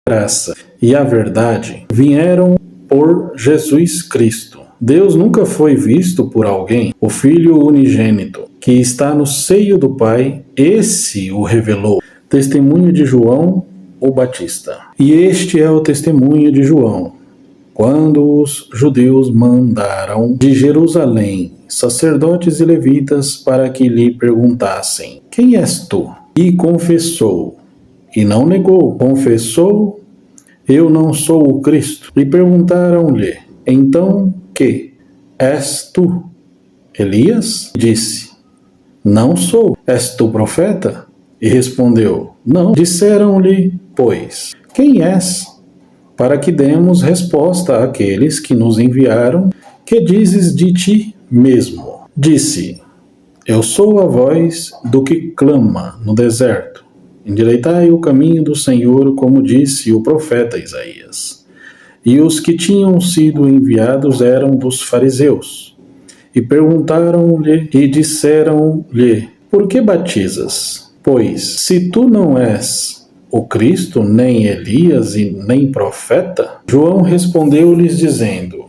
graça e a verdade vieram por Jesus Cristo. Deus nunca foi visto por alguém. O Filho unigênito, que está no seio do Pai, esse o revelou. Testemunho de João, o Batista. E este é o testemunho de João. Quando os judeus mandaram de Jerusalém sacerdotes e levitas para que lhe perguntassem: quem és tu? E confessou, e não negou, confessou: eu não sou o Cristo. E perguntaram-lhe: então que? És tu Elias? Disse: não sou. És tu profeta? E respondeu: não. Disseram-lhe, pois, quem és? Para que demos resposta àqueles que nos enviaram. Que dizes de ti mesmo? Disse: eu sou a voz do que clama no deserto. Endireitai o caminho do Senhor, como disse o profeta Isaías. E os que tinham sido enviados eram dos fariseus. E perguntaram-lhe e disseram-lhe: por que batizas? Pois, se tu não és o Cristo, nem Elias e nem profeta? João respondeu-lhes dizendo: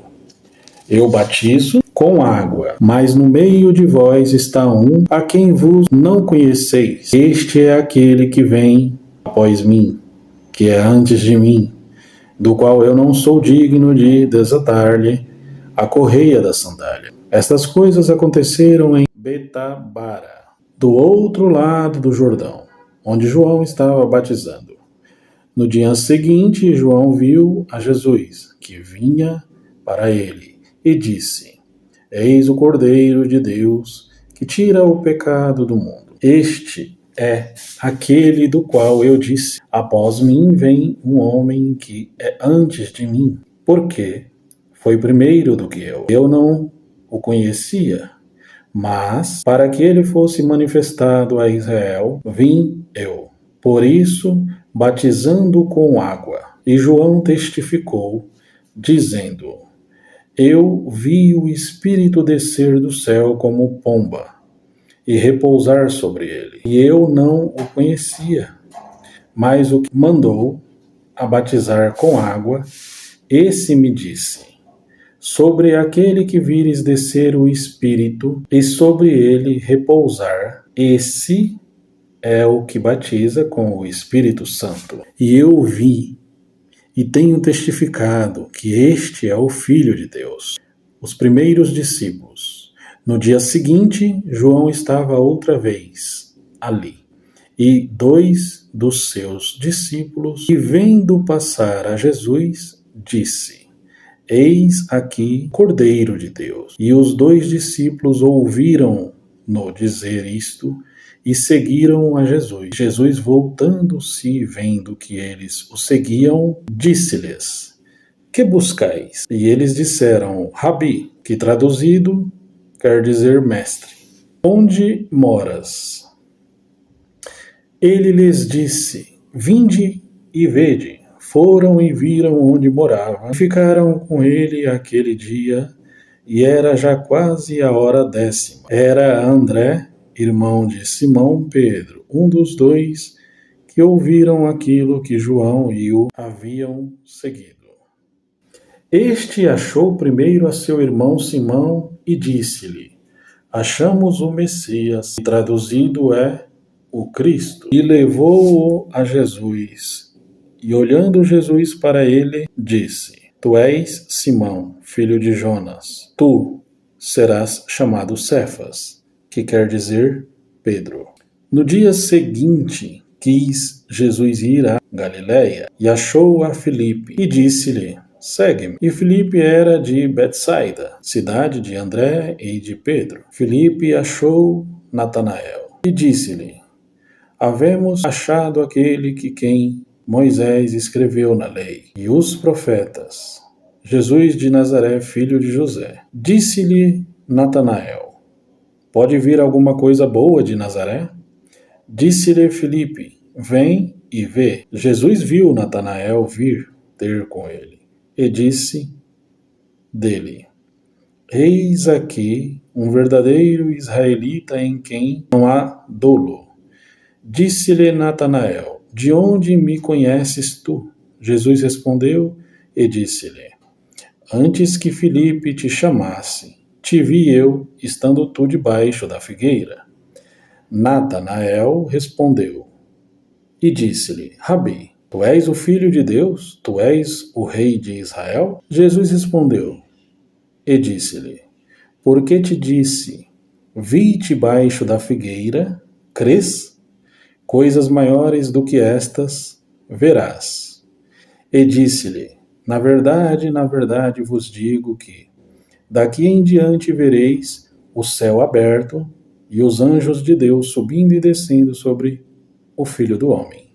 eu batizo com água, mas no meio de vós está um a quem vos não conheceis. Este é aquele que vem após mim, que é antes de mim, do qual eu não sou digno de desatar-lhe a correia da sandália. Estas coisas aconteceram em Betabara, do outro lado do Jordão, onde João estava batizando. No dia seguinte, João viu a Jesus, que vinha para ele, e disse: eis o Cordeiro de Deus, que tira o pecado do mundo. Este é aquele do qual eu disse: após mim vem um homem que é antes de mim, porque foi primeiro do que eu. Eu não o conhecia, mas para que ele fosse manifestado a Israel, vim eu. Por isso, batizando com água. E João testificou, dizendo: eu vi o Espírito descer do céu como pomba e repousar sobre ele. E eu não o conhecia, mas o que mandou a batizar com água, esse me disse: sobre aquele que vires descer o Espírito e sobre ele repousar, esse é o que batiza com o Espírito Santo. E eu vi e tenho testificado que este é o Filho de Deus. Os primeiros discípulos. No dia seguinte, João estava outra vez ali, e dois dos seus discípulos, e vendo passar a Jesus, disse: eis aqui o Cordeiro de Deus. E os dois discípulos ouviram-no dizer isto, e seguiram a Jesus. Jesus, voltando-se e vendo que eles o seguiam, disse-lhes: que buscais? E eles disseram: Rabi, que traduzido quer dizer mestre, onde moras? Ele lhes disse: vinde e vede. Foram e viram onde morava, ficaram com ele aquele dia, e era já quase a hora 10ª. Era André, irmão de Simão Pedro, um dos dois que ouviram aquilo que João e o haviam seguido. Este achou primeiro a seu irmão Simão e disse-lhe: achamos o Messias, que traduzido é o Cristo. E levou-o a Jesus. E olhando Jesus para ele, disse: tu és Simão, filho de Jonas. Tu serás chamado Cefas, que quer dizer Pedro. No dia seguinte, quis Jesus ir a Galiléia, e achou a Filipe, e disse-lhe: segue-me. E Filipe era de Betsaida, cidade de André e de Pedro. Filipe achou Natanael, e disse-lhe: havemos achado aquele que quem Moisés escreveu na lei, e os profetas, Jesus de Nazaré, filho de José. Disse-lhe Natanael: pode vir alguma coisa boa de Nazaré? Disse-lhe Filipe: vem e vê. Jesus viu Natanael vir ter com ele, e disse dele: eis aqui um verdadeiro israelita em quem não há dolo. Disse-lhe Natanael: de onde me conheces tu? Jesus respondeu e disse-lhe: Antes que Filipe te chamasse, te vi eu, estando tu debaixo da figueira. Natanael respondeu e disse-lhe: Rabi, tu és o Filho de Deus? Tu és o Rei de Israel? Jesus respondeu e disse-lhe: Porque te disse, vi-te debaixo da figueira, crês? Coisas maiores do que estas verás. E disse-lhe: na verdade vos digo que daqui em diante vereis o céu aberto e os anjos de Deus subindo e descendo sobre o Filho do Homem.